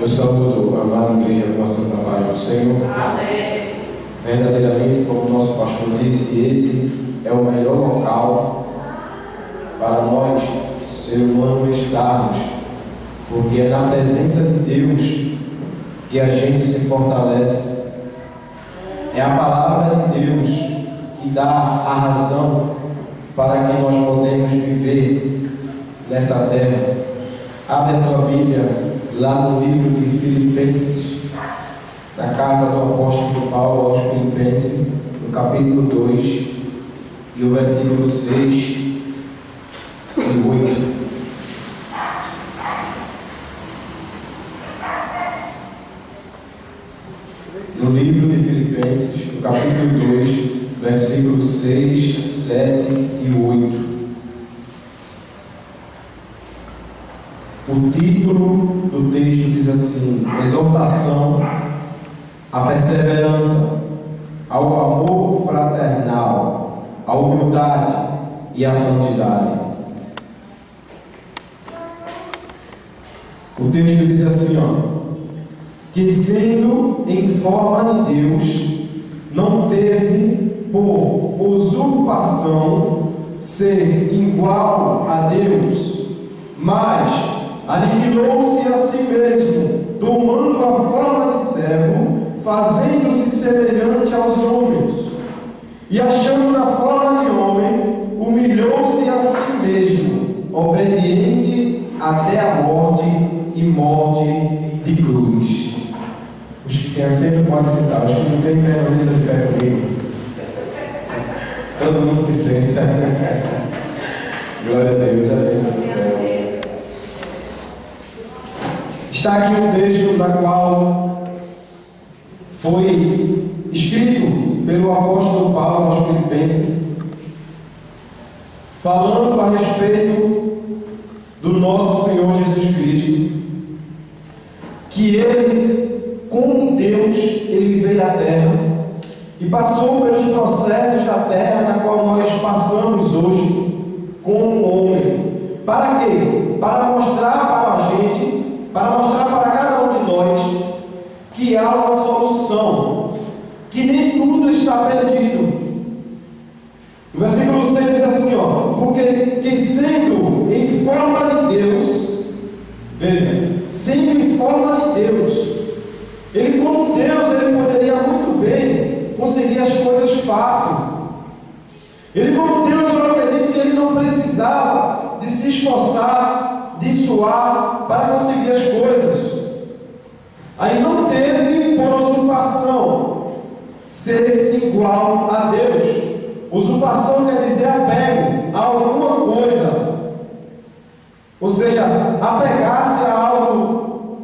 Eu saúdo a amada igreja com a santa paz do Senhor. Amém. Verdadeiramente, como o nosso pastor disse, esse é o melhor local para nós, ser humano, estarmos, porque é na presença de Deus que a gente se fortalece. É a palavra de Deus que dá a razão para que nós podemos viver nesta terra. Abre a tua Bíblia lá no livro de Filipenses, na carta do apóstolo Paulo aos Filipenses, no capítulo 2, e o versículo 6 e 8. No livro de Filipenses, no capítulo 2, versículos 6, 7 e 8. O título do texto diz assim: exortação à perseverança, ao amor fraternal, à humildade e à santidade. O texto diz assim, que sendo em forma de Deus, não teve por usurpação ser igual a Deus, mas aniquilou-se a si mesmo, tomando a forma de servo, fazendo-se semelhante aos homens, e achando na forma de homem, humilhou-se a si mesmo, obediente até a morte e morte de cruz. Os que têm sempre podem citar, os que não têm permanência de pé comigo. Todo mundo se senta. Glória a Deus, a bênção do céu. Está aqui um texto da qual foi escrito pelo apóstolo Paulo aos Filipenses, falando a respeito do nosso Senhor Jesus Cristo, que Ele, como Deus, Ele veio à terra e passou pelos processos da terra na qual nós passamos hoje como homem. Para quê? Para mostrar para a gente, para mostrar para cada um de nós que há uma solução, que nem tudo está perdido. O versículo 6 diz assim, porque que sendo em forma de Deus, veja, sendo em forma de Deus, Ele como Deus, Ele poderia muito bem conseguir as coisas fácil. Ele como Deus, eu acredito que Ele não precisava de se esforçar, de suar para conseguir as coisas. Aí não teve por usurpação ser igual a Deus. Usurpação quer dizer apego a alguma coisa, ou seja, apegar-se a algo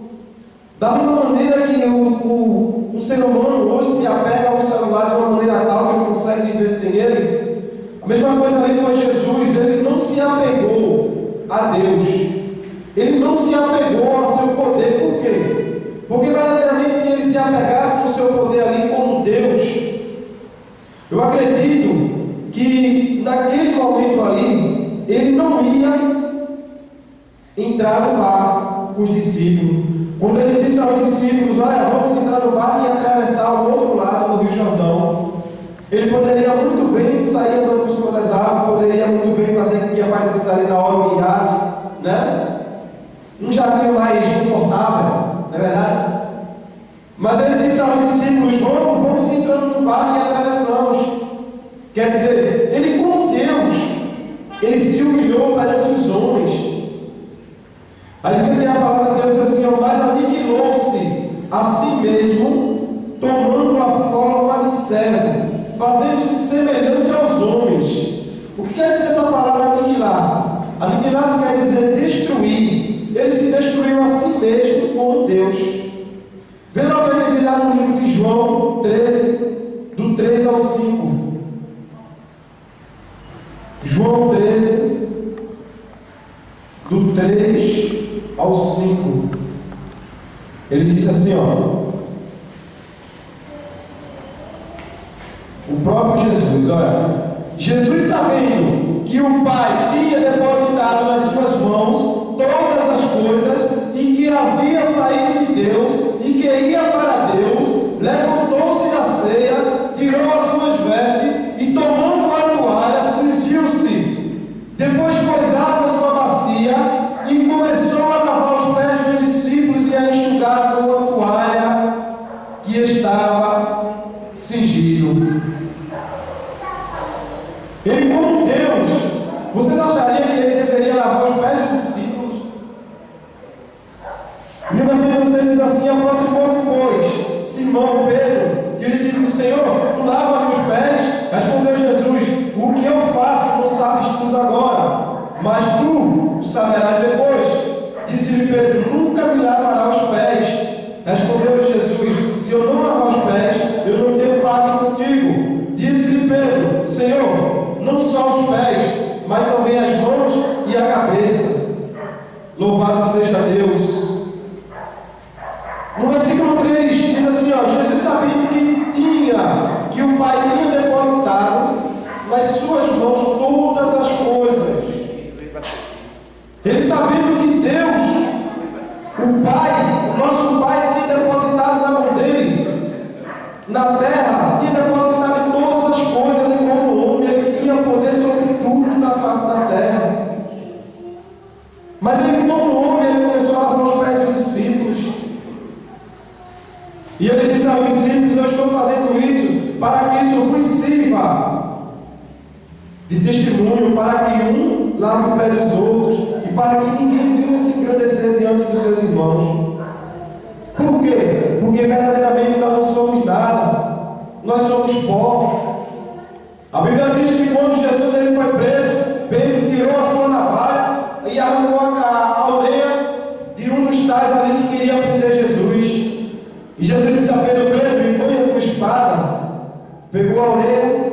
da mesma maneira que o ser humano hoje se apega ao celular de uma maneira tal que não consegue viver sem ele. A mesma coisa ali foi Jesus. Ele não se apegou a Deus, ele não se apegou ao seu poder. Por quê? Porque verdadeiramente, se ele se apegasse ao seu poder ali como Deus, eu acredito que naquele momento ali ele não ia entrar no barco com os discípulos. Quando ele disse aos discípulos: olha, vamos entrar no barco e atravessar o outro lado do Rio Jordão, ele poderia muito bem sair andando por cima das águas, poderia muito bem fazer com que aparecesse ali na hora o iate, né? Um jardim mais confortável, não é verdade? Mas ele disse aos discípulos: vamos entrando no barco e atravessamos. Quer dizer, ele como Deus, ele se humilhou perante os homens. Aí você tem a palavra de Deus assim: mas aniquilou-se a si mesmo, tomando a forma de servo, fazendo-se semelhante aos homens. O que quer dizer essa palavra aniquilar-se? Aniquilar-se quer dizer destruir. Ele se destruiu a si mesmo como Deus. Vê lá para ele lá no livro de João 13, do 3 ao 5. João 13, do 3 ao 5. Ele disse assim, o próprio Jesus, olha, Jesus, sabendo que o Pai tinha depositado nas suas mãos todas as coisas e que havia saído de Deus tu o saberás depois. Disse-lhe Pedro: nunca me lavará os pés. Respondeu-lhe Jesus: se eu não lavar os pés, eu não tenho parte contigo. Disse-lhe Pedro: Senhor, não só os pés, mas também as mãos e a cabeça. Louvado seja Deus. No versículo 3 diz assim, Jesus sabia que o Pai tinha depositado nas suas mãos todas as coisas. Ele sabia que Deus, o Pai, o nosso Pai, tinha depositado na mão dele, na terra, tinha depositado todas as coisas, e como homem, ele tinha poder sobre tudo na face da terra. Mas ele, como homem, ele começou a lavar os pés dos discípulos. E ele disse aos discípulos: eu estou fazendo isso para que isso vos sirva de testemunho, para que um lave o pé dos outros e para que ninguém venha se engrandecer diante dos seus irmãos. Por quê? Porque verdadeiramente nós não somos nada, nós somos pó. A Bíblia diz que quando Jesus ele foi preso, Pedro tirou a sua navalha e arrancou a orelha de um dos tais ali que queria prender Jesus. E Jesus disse a Pedro: Pedro, põe a tua espada. Pegou a orelha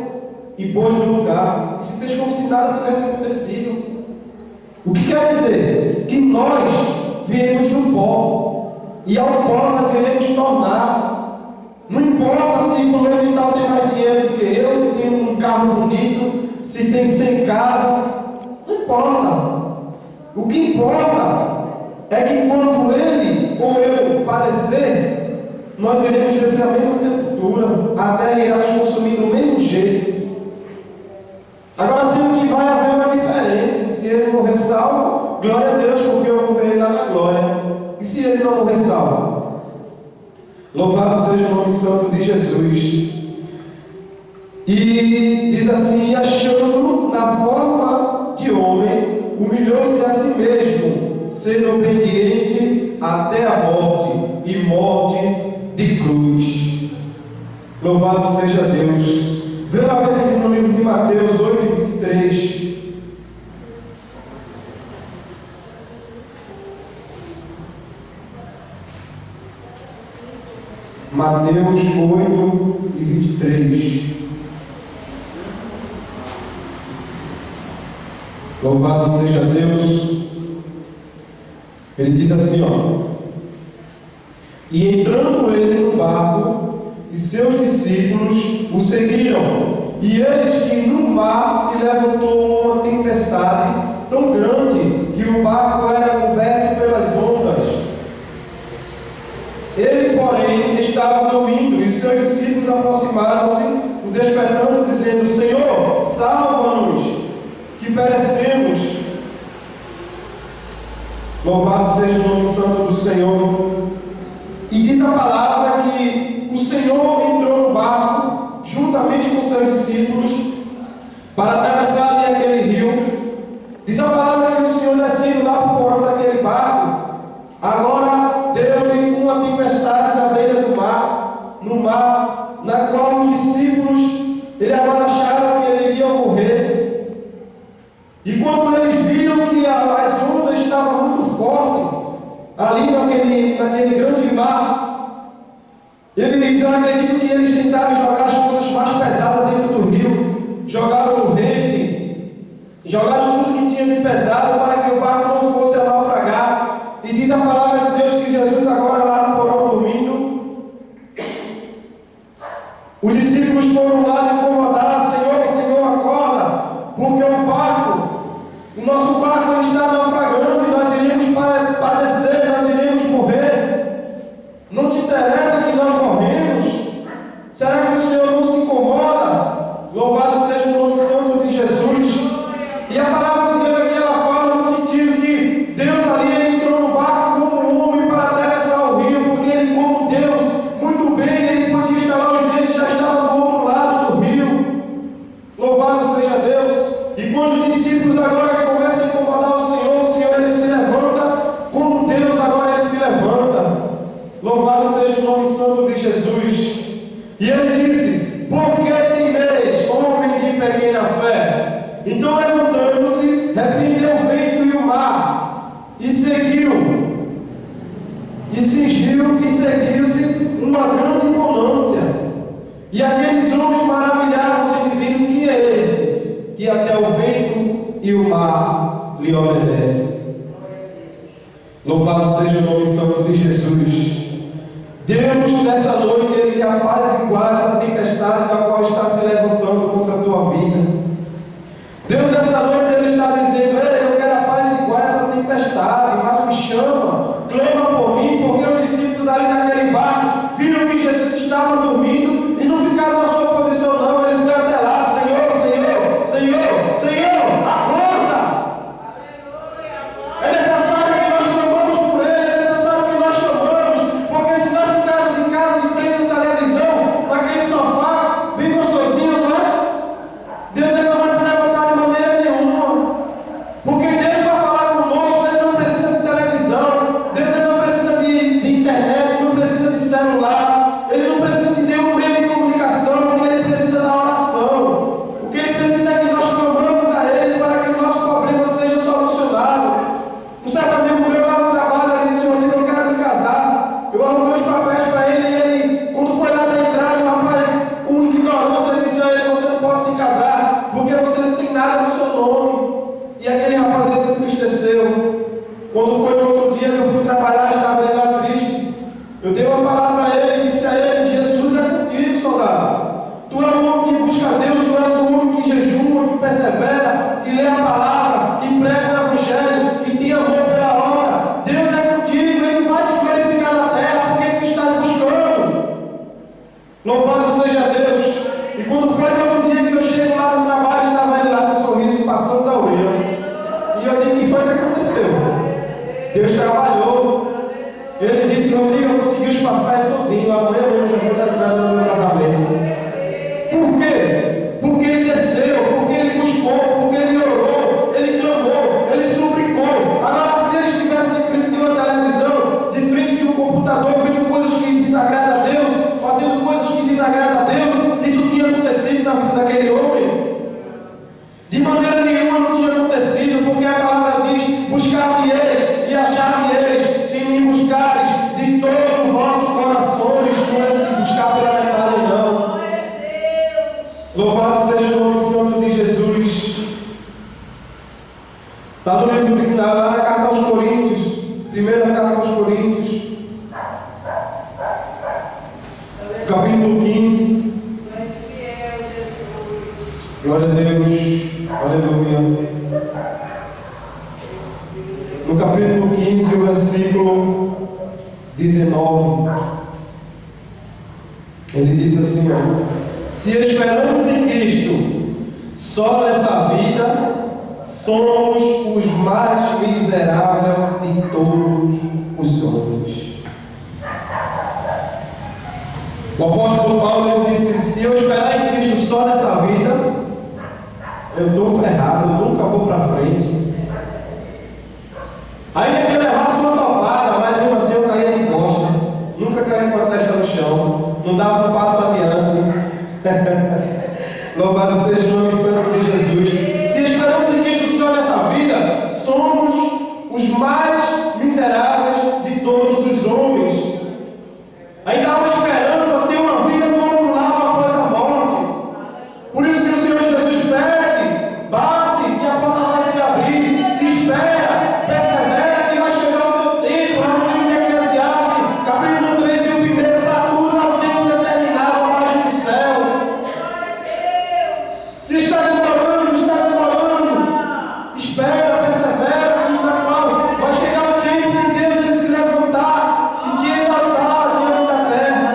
e pôs no lugar. E se fez como se nada tivesse acontecido. O que quer dizer? Que nós viemos do pó. E ao pó nós iremos tornar. Não importa se fulano de tal tem mais dinheiro do que eu, se tem um carro bonito, se tem 100 casas. Não importa. O que importa é que quando ele ou eu padecer, nós iremos descer a mesma sepultura, até irá nos consumir do mesmo jeito. Agora sim, que vai haver uma diferença. Se ele morrer salvo, glória a Deus, porque eu vou ver ele lá na glória. E se ele não morrer salvo? Louvado seja o nome santo de Jesus. E diz assim: achando na forma de homem, humilhou-se a si mesmo, sendo obediente até a morte, e morte de cruz. Louvado seja Deus. Vê lá no livro de Mateus 8:23. Mateus 8:23. Louvado seja Deus. Ele diz assim, e entrando ele no barco, e seus discípulos o seguiram. E eis que no mar se levantou uma tempestade tão grande que o barco era coberto pelas ondas. Ele, porém, estava dormindo, e seus discípulos aproximaram-se, o despertando, dizendo: Senhor, salva-nos, que perecemos. Louvado seja o nome santo do Senhor. E diz a palavra que o Senhor entrou no barco, juntamente com seus discípulos, para atravessar ali aquele rio. Diz a palavra que o Senhor descendo lá para o porão daquele barco, agora deu-lhe uma tempestade na beira do mar, no mar, na qual os discípulos, ele agora acharam que ele iria morrer. E quando eles viram que as ondas estavam muito fortes, ali naquele grande mar, eles acreditam que eles tentaram jogar as coisas mais pesadas dentro do rio, jogaram o rede, jogaram tudo que tinha de pesado para que o barco não fosse a naufragar. E diz a palavra de Deus que Jesus agora lá no porão dormindo, os discípulos foram lá incomodar: Senhor, acorda, porque o nosso barco está naufragando e nós iremos padecer, nós iremos morrer. Não te interessa que nós morremos? Será que o Senhor não se incomoda? Louvado seja o nome santo de Jesus. E a palavra de Deus aqui, ela fala no exigiu que seguisse uma grande bonância. E aqueles homens maravilhavam-se, dizendo: quem é esse que até o vento e o mar lhe obedece? Louvado seja o nome santo de Jesus. Deus, nesta noite, Ele quer apaziguar essa tempestade da qual está se levantando contra a tua vida. Deus, nesta noite, Ele está dizendo: ei, eu quero apaziguar essa tempestade, mas me chama, clama por mim, porque os discípulos ali naquele barco viram que Jesus estava dormindo e não ficaram na sua posição, não. Ele foi até lá: Senhor, Senhor, Senhor, Senhor, acorda! É necessário que nós clamamos por Ele, é necessário que nós chamamos, porque se nós ficarmos em casa de frente à televisão, naquele sofá, bem gostosinho, não é? Deus não vai se levantar de maneira nenhuma, porque Deus vai falar conosco. Ele não precisa de televisão, Deus não precisa de internet, não precisa de celular, Ele não precisa de nenhum meio de comunicação, porque Ele precisa da oração. O que Ele precisa é que nós clamamos a Ele para que o nosso problema seja solucionado. Um certo amigo meu lá no trabalho, ele disse: eu quero me casar. Eu arrumei os papéis para ele, e ele, quando foi lá na entrada, o rapaz, com ignorância, disse a ele: você não pode se casar, porque você não tem nada no seu nome. E aquele rapaz, ele se entristeceu. Quando foi no outro dia que eu fui trabalhar, estava ele lá triste. Eu dei uma palavra a ele e disse a ele: Jesus é contigo, soldado. Tu és um homem que busca a Deus, tu és um homem que jejuma, que persevera, que lê a palavra, que prega o evangelho, que tem amor pela obra. Deus é contigo, Ele vai te glorificar na terra, porque tu estás buscando. Louvado seja Deus. E quando foi no outro dia que eu chego lá no trabalho, estava ele lá com um sorriso passando da orelha. E eu digo: o que foi que aconteceu? Deus trabalhou. Ele disse: Rodrigo, eu consegui os papéis todinho, amanhã mesmo eu vou dar entrada no meu casamento. Por quê? Porque ele desceu, porque ele buscou, porque ele orou, ele clamou, ele suplicou. Agora, se ele estivesse de frente de uma televisão, de frente de um computador, vendo coisas que desagradam a Deus, fazendo coisas que desagradam a Deus, isso tinha acontecido na vida daquele homem? De maneira nenhuma não tinha acontecido, porque a palavra diz: buscar-me-eis e achar-me-eis, se me buscares de todo o vosso corações. Não é se buscar pela metade, não. Louvado seja o nome santo de Jesus. Está no livro, lá na carta aos Coríntios, primeira carta aos Coríntios, capítulo 15. Glória a Deus, aleluia. No capítulo 15, o versículo 19, ele diz assim: se esperamos em Cristo só nessa vida, somos os mais miseráveis de todos os homens. O apóstolo Paulo, ele disse: se eu esperar em Cristo só nessa vida, eu estou ferrado, eu nunca vou para frente. Ainda que eu levasse uma topada, mas mesmo assim eu caía de costa, nunca caía com a testa no chão, não dava um passo adiante. Louvado seja o nome santo de Jesus. Se esperamos em Cristo só nessa vida, somos os mais miseráveis de todos os homens. Ainda há uma esperança, tem uma vida do outro lado após a morte. Por isso que o Senhor Jesus pede, bate, que a porta vai se abrir, espera, persevera, que vai chegar o teu tempo. Lá no livro de Eclesiastes, capítulo 3 e o primeiro: para tudo há um tempo determinado abaixo do céu. Se está demorando, espera, persevera, e na qual vai chegar o tempo de Deus ele se levantar e te exaltar diante da terra.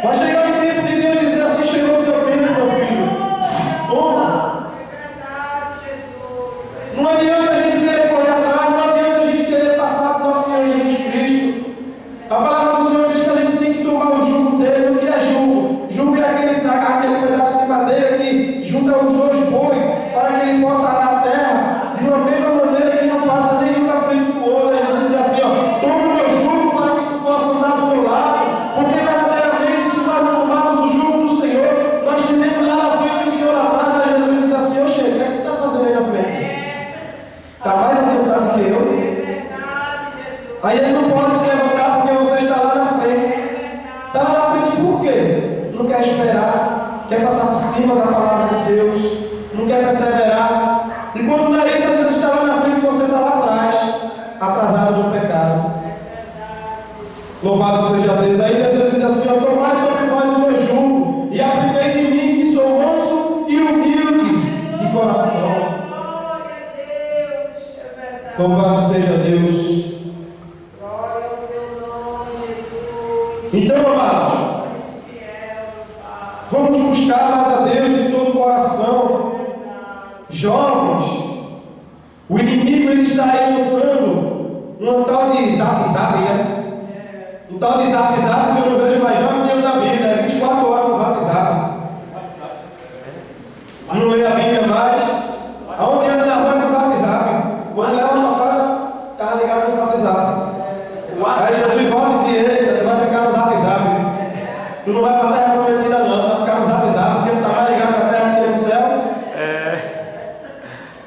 Vai chegar o tempo de Deus dizer assim: chegou o teu tempo, meu filho. Toma. Não adianta a gente querer correr atrás, não adianta a gente querer passar por nosso Senhor Jesus Cristo. A palavra do Senhor diz que a gente tem que tomar o jugo dele. O que é jugo? Jugo é aquele pedaço de madeira que junta os dois bois para que ele possa arar a terra de uma mesma maneira, que não passa nenhum na frente do outro. Ele diz assim: ó, toma o meu jugo para que tu possa andar do meu lado, porque verdadeiramente, se nós não tomarmos o jugo do Senhor, nós teremos lá na frente do Senhor atrás. Aí Jesus diz assim: ô chefe, o que é que tu está fazendo aí na frente? Está mais adiantado que eu? Aí ele não pode se levantar porque você está lá quer esperar, quer passar por cima da palavra de Deus, não quer perseverar. E quando não é isso, Deus está lá na frente e você está lá atrás, atrasado no pecado. Louvado seja Deus. Aí Deus diz assim: tomai sobre vós o meu jugo e aprendei de mim, que sou manso e humilde de coração. Louvado seja Deus. Então, amados, vamos buscar mais a Deus de todo o coração. Jovens, o inimigo ele está aí lançando um tal de zap-zap, né? Um tal de zap-zap que eu não vejo mais não menino da Bíblia, é 24 horas no zap-zap. Não lê a Bíblia mais. Aonde anda na rua é no zap-zap. Quando leva uma cara, está ligado no zap-zap. Aí Jesus volta e diz: tu vai ficar no zap-zap. Tu não vai para a terra prometida não, tu vai ficar no zap-zap, porque tu está mais ligado com a terra que no céu.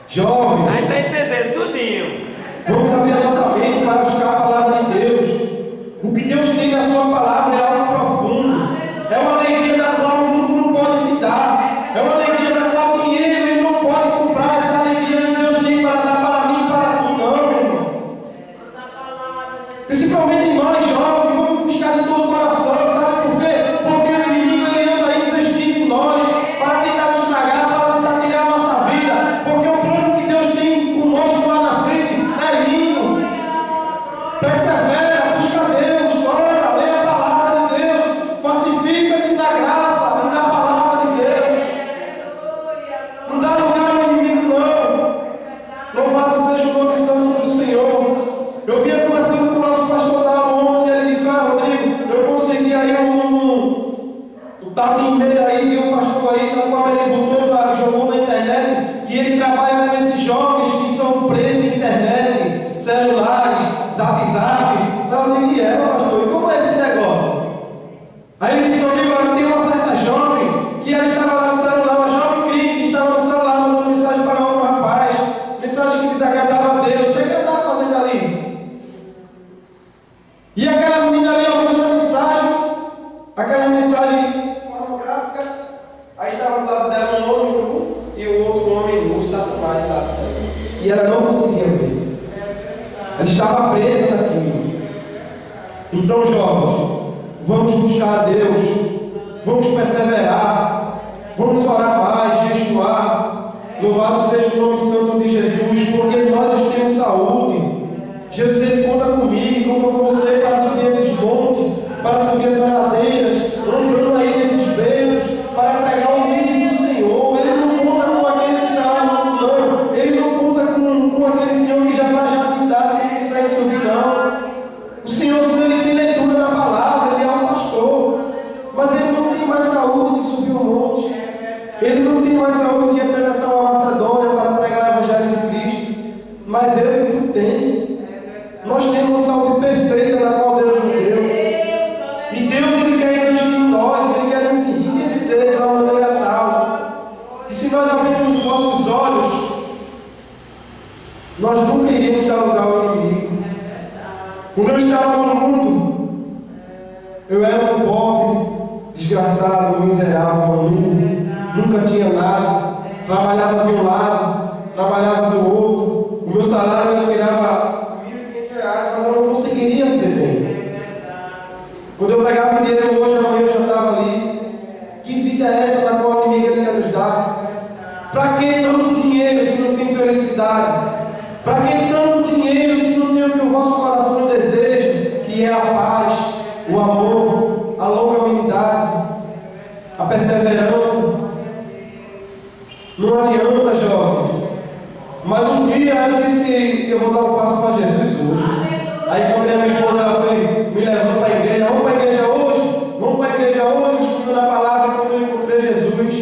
Jovem, aí está entendendo tudinho. Vamos abrir a nossa mente para buscar a palavra de Deus. O que Deus tem na sua palavra é algo profundo. É uma alegria da qual o mundo não pode me dar. É uma alegria da qual o dinheiro ele não pode comprar. Essa alegria que Deus tem para dar para mim e para tu, não, meu irmão. Principalmente nós jovens, vamos buscar de todo o coração. Sabe por quê? Porque o inimigo ele anda aí investindo em nós para tentar nos estragar, para tentar tirar a nossa vida. Porque o plano que Deus tem conosco lá na frente é lindo. Persevera, busca Deus, ora, lê a palavra de Deus, fortifica-te na graça e na palavra de Deus. Não dá lugar ao inimigo, não. Louvado seja o nome santo do Senhor. Eu vinha conversando com o nosso pastor Dalo ontem, e ele disse: Rodrigo, eu consegui aí o tal de e-mail aí, e o pastor aí, na qual ele botou, jogou na internet, e ele trabalha com esses jovens que são presos na internet, celulares, zap-zap. Eu digo: pastor, e como é esse negócio? Aí ele disse: Rodrigo, tem uma certa jovem que ela estava lá no celular, uma jovem crente que estava no celular, mandando mensagem para outro rapaz, mensagem que desagradava a Deus. O que ele estava fazendo ali? E aquela menina ali ouvindo uma mensagem, aquela mensagem pornográfica, aí estava do lado dela um homem nu e o outro homem nu, Satanás lá. E ela não conseguia ver. Ela estava presa naquilo. Então, jovens, vamos buscar a Deus, vamos perseverar, vamos orar mais, jejuar. Louvado seja o nome santo de Jesus, porque nós temos saúde. Jesus ele conta comigo, conta com você para subir esses montes, para subir essas ladeiras, andando aí nesses beiros, para pregar o nome do Senhor. Ele não conta com aquele que está lá no mundo, não. Ele não conta com aquele Senhor que já está já de idade, que não consegue subir, não. O Senhor, se ele tem leitura na palavra, ele é um pastor, mas ele não tem mais saúde de subir o monte. Ele não tem mais saúde de atravessar uma Macedônia para pregar o Evangelho de Cristo. Mas eu e tu tem. Nós temos uma saúde perfeita na qual Deus nos deu. E Deus ele quer investir em nós, ele quer nos enriquecer de uma maneira tal. E se nós abrirmos os nossos olhos, nós nunca iríamos dar lugar ao inimigo. Quando eu estava no mundo, eu era um pobre, desgraçado, miserável, nunca tinha nada, trabalhava de um lado, trabalhava do outro. O meu salário eu tirava R$1.500, mas eu não conseguiria viver bem. Quando eu pegava o dinheiro hoje, amanhã eu já estava ali. Que vida é essa na qual o inimigo quer nos dar? Para que tanto dinheiro se não tem felicidade? Para que tanto dinheiro se não tem o que o vosso coração deseja, que é a paz, o amor, a longanimidade, a perseverança? Não adianta, jovens. Mas um dia eu disse que eu vou dar um passo para Jesus hoje. Aí quando a minha esposa ela foi me levando para a igreja, vamos para a igreja hoje? Vamos para a igreja hoje, estudando a palavra, quando eu encontrei Jesus.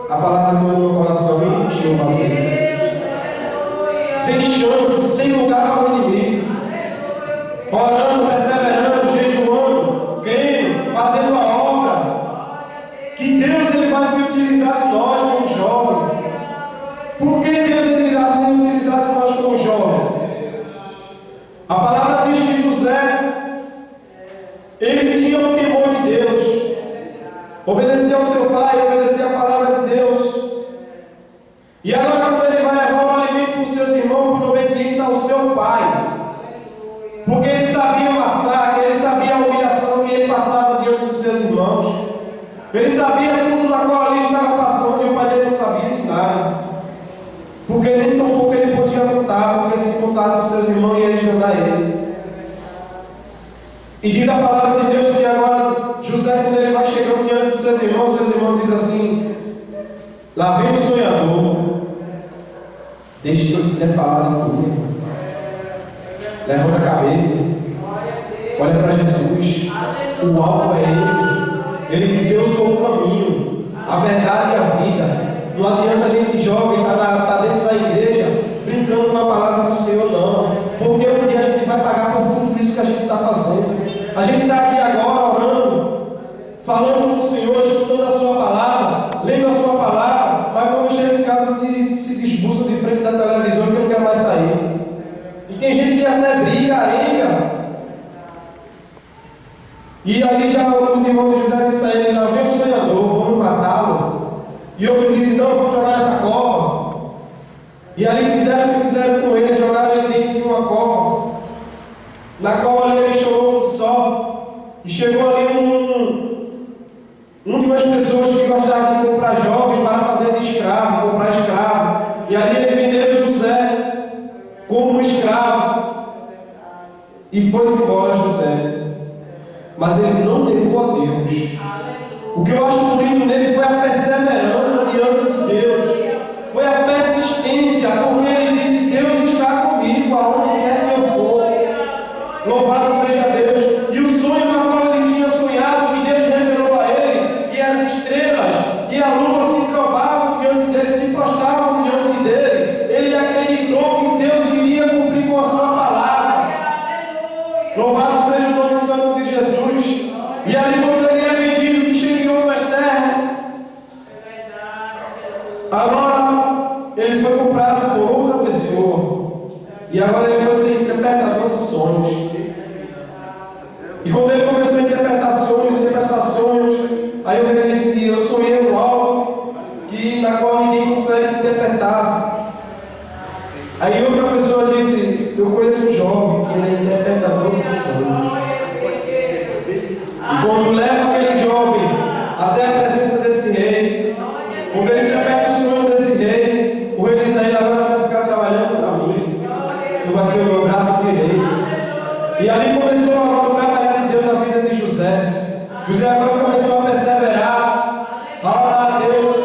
A palavra entrou no meu coração e encheu o vazio. Sem chance, sem lugar para o inimigo. Orando, perseverando, jejuando, crendo, fazendo a obra. Que Deus ele vai se utilizar de nós como jovens. Por que Deus ele irá se utilizar de nós como jovens? A palavra diz que José, ele tinha o temor de Deus. obedecia ao seu pai, obedecia a palavra de Deus. E agora, quando ele vai levar o alimento para os seus irmãos, por obediência ao seu pai, porque ele sabia o massacre, ele sabia a humilhação que ele passava diante dos seus irmãos, ele sabia tudo na qual ali estava passando, e o pai dele não sabia de nada, porque nem tão pouco ele podia lutar, porque se contasse os seus irmãos ia ajudar ele. E diz a palavra de Deus que agora José, quando ele vai chegando diante dos seus irmãos dizem assim: lá vem o sonhador. Deixa que eu quiser falar de tudo. Levanta a cabeça, olha para Jesus. O alvo é Ele. Ele diz: eu sou o caminho, a verdade e a vida. Não adianta a gente jovem estar dentro da igreja brincando com a palavra do Senhor, não, porque um dia a gente vai pagar por tudo isso que a gente está fazendo. A gente está aqui agora orando, falando com o Senhor, escutando a sua palavra, lendo a sua palavra, mas quando chega em casa se desbuça de frente da televisão que não quer mais sair. E tem gente que até briga, arenga. E ali já os irmãos de José disseram a ele: lá vem o sonhador, vamos matá-lo. E outro disse: não, vamos jogar nessa cova. E ali fizeram o que fizeram com ele, jogaram ele dentro de uma cova. Na cova ali ele chorou no sol. E chegou ali um de umas pessoas que gostavam de comprar jovens para fazer de escravo, comprar escravo. E ali ele vendeu José como escravo. E foi-se embora José. Mas ele não negou a Deus. O que eu acho bonito nele foi a perseverança diante de Deus. Foi a persistência, porque ele disse: Deus está comigo aonde quer que eu for. Louvado seja Deus. E o sonho na qual ele tinha sonhado, que Deus revelou a ele, que as estrelas e a lua se provavam diante dele, se prostravam diante dele, ele acreditou que Deus iria cumprir com a sua palavra. Louvado seja o nome santo de Jesus. E ali quando ele é vendido, que chega em outras terras, agora ele foi comprado por outra pessoa. E agora ele foi ser interpretador de sonhos. E quando ele começou a interpretar sonhos, aí eu disse: eu sonhei algo na qual ninguém consegue interpretar. Aí outra pessoa disse: eu conheço um jovem que ele é interpretador de sonhos. E quando leva aquele jovem até a presença desse rei, quando ele interpreta o sonho desse rei, o rei diz a ele: agora vai ficar trabalhando para mim, tu vai ser o meu braço direito. E ali começou agora o trabalhar de Deus na vida de José. José agora começou a perseverar, a orar a Deus,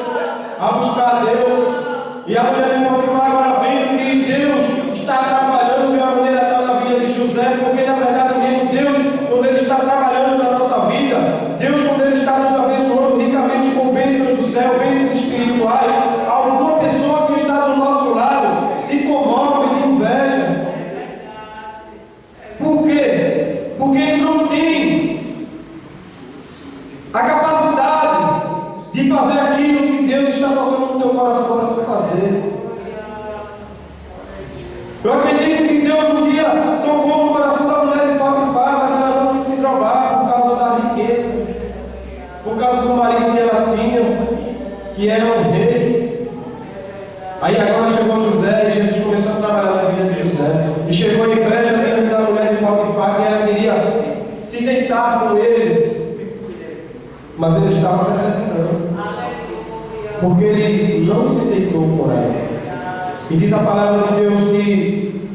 a buscar a Deus. E a mulher de Potifar agora vendo que Deus está trabalhando de uma maneira tal na vida de José, porque na verdade mesmo Deus, quando Ele está trabalhando na nossa vida, Deus, quando Ele está nos abençoando ricamente com bênçãos do céu, bênçãos espirituais, alguma pessoa que está do nosso lado se comove de inveja. Por quê? Porque ele não tem a capacidade de fazer aquilo que Deus está tocando no teu coração para tu fazer. Eu acredito que Deus um dia tocou no coração da mulher de Potifar, mas ela não quis se drogar por causa da riqueza, por causa do marido que ela tinha, que era um rei. Aí agora chegou José e Jesus começou a trabalhar na vida de José. E chegou a inveja dentro da mulher de Potifar, que ela queria se deitar com ele, mas ele estava perseverando, porque ele não se deitou com ela. E diz a palavra de Deus que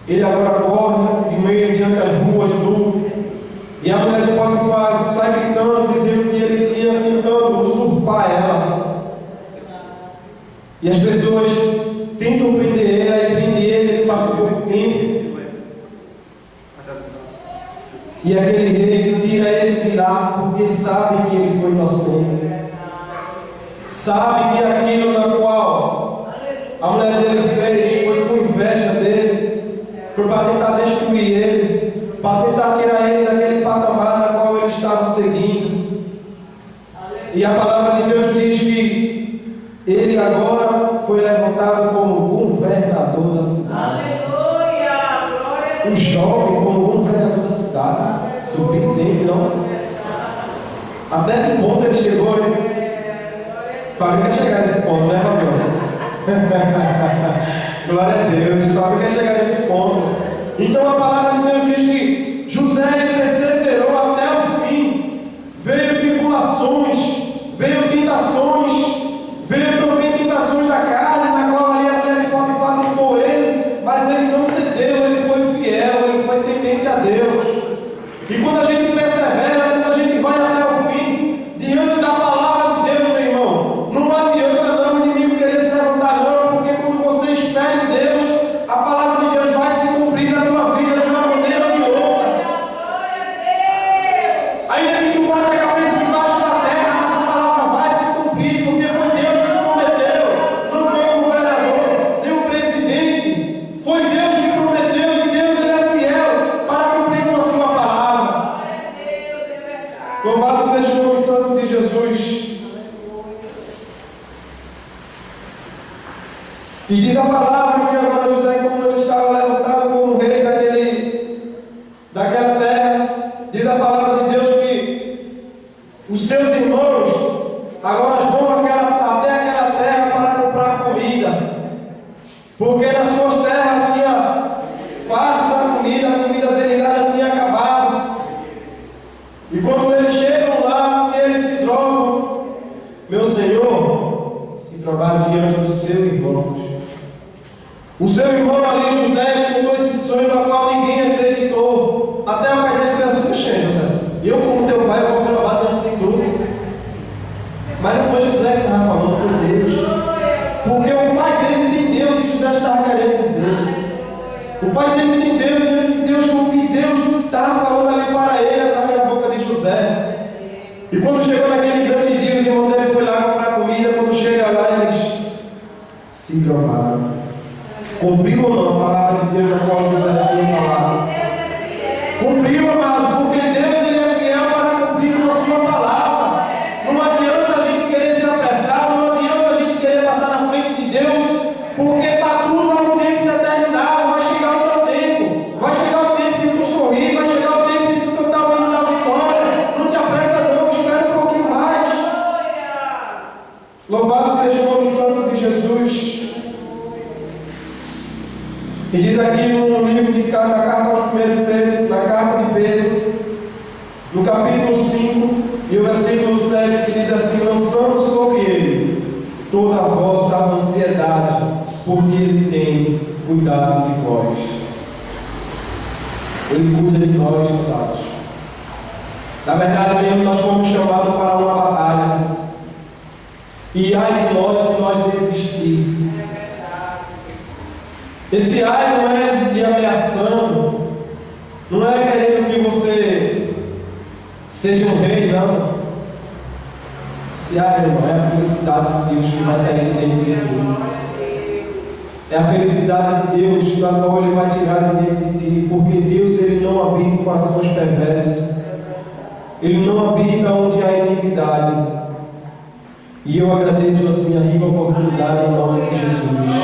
ele agora corre de meio diante das ruas do. E a mulher de Potifar sai gritando, dizendo que ele tinha tentando usurpar ela. E as pessoas tentam prender ele passa pouco tempo. E aquele rei tira ele de lá, porque sabe que ele foi inocente. Sabe que aquilo na qual a mulher dele fez foi com inveja dele, foi para tentar destruir ele, para tentar tirar ele daquele patamar na qual ele estava seguindo. E a palavra de Deus diz que ele agora foi levantado como governador da cidade. Um jovem como governador da cidade. Surpreendente, não? Até que ponto ele chegou? Fábio quer chegar nesse ponto, né, Fábio? Glória a Deus, Fábio quer chegar nesse ponto. Então a palavra de Deus diz que José ele perseverou até o fim. Veio tribulações, veio tentações, veio também tentações da carne, na qual ali a mulher de Potifar tentou ele, mas ele não cedeu, ele foi fiel, ele foi temente a Deus. E quando a gente persevera, quando a gente vai até o fim, diante da palavra de Deus, meu irmão, não adianta não o inimigo querer se levantar, não, porque quando você espera em Deus, a palavra de Deus vai se cumprir na tua vida de uma maneira ou de outra. Ainda que tu bate a cabeça debaixo da terra, mas a palavra vai se cumprir, porque foi Deus que prometeu, não foi o governador, nem o presidente, foi Deus que prometeu, e Deus ele é fiel para cumprir com a sua palavra. Louvado seja o nome santo de Jesus. E diz a palavra que agora José, como ele estava levantado como rei daquela terra, diz a palavra de Deus que os seus irmãos agora vão até aquela terra para comprar comida, porque nas suas terras tinha fartos a comida dele lá já tinha acabado. E quando eles chegam lá, eles se trocam. Meu Senhor, se trocaram diante dos seus irmãos. O seu irmão ali, José, contou esse sonho no qual ninguém acreditou. Até o pai dele foi assim: José, eu como teu pai, eu vou provar diante de tu. Mas não foi José que estava falando, foi Deus. Porque o pai dele entendeu o que José estava querendo dizer. O pai dele entendeu diante de Deus o que Deus estava falando ali para ele, através da boca de José. E quando chegou naquele grande dia, o irmão dele foi lá comprar comida. Quando chega lá, eles se provaram. Cumpriu ou não a palavra de Deus na qual José tinha falado? Cumpriu, amado, porque Deus ele é fiel para cumprir com a sua palavra. Não adianta a gente querer se apressar, não adianta a gente querer passar na frente de Deus, porque está tudo a um tempo determinado. Vai chegar o teu tempo, vai chegar o tempo de tu sorrir, vai chegar o tempo de tu cantar o hino da vitória. Não te apressa não, espera um pouquinho mais. Louvado seja o nome santo de Jesus. E diz aqui no livro na carta de Pedro, no capítulo 5, e o versículo 7, que diz assim: lançando sobre ele toda a vossa ansiedade, porque ele tem cuidado de vós. Ele cuida de nós, soldados. Na verdade, mesmo nós fomos chamados para uma batalha. E ai de nós se nós desistirmos. Esse ai não é de ameaçando, não é querendo que você seja um rei, não. Esse ai não é a felicidade de Deus que vai sair dentro de tudo. É a felicidade de Deus da qual Ele vai tirar de dentro de ti, porque Deus ele não habita em corações perversos, Ele não habita onde há iniquidade. E eu agradeço assim a rica oportunidade em nome de Jesus.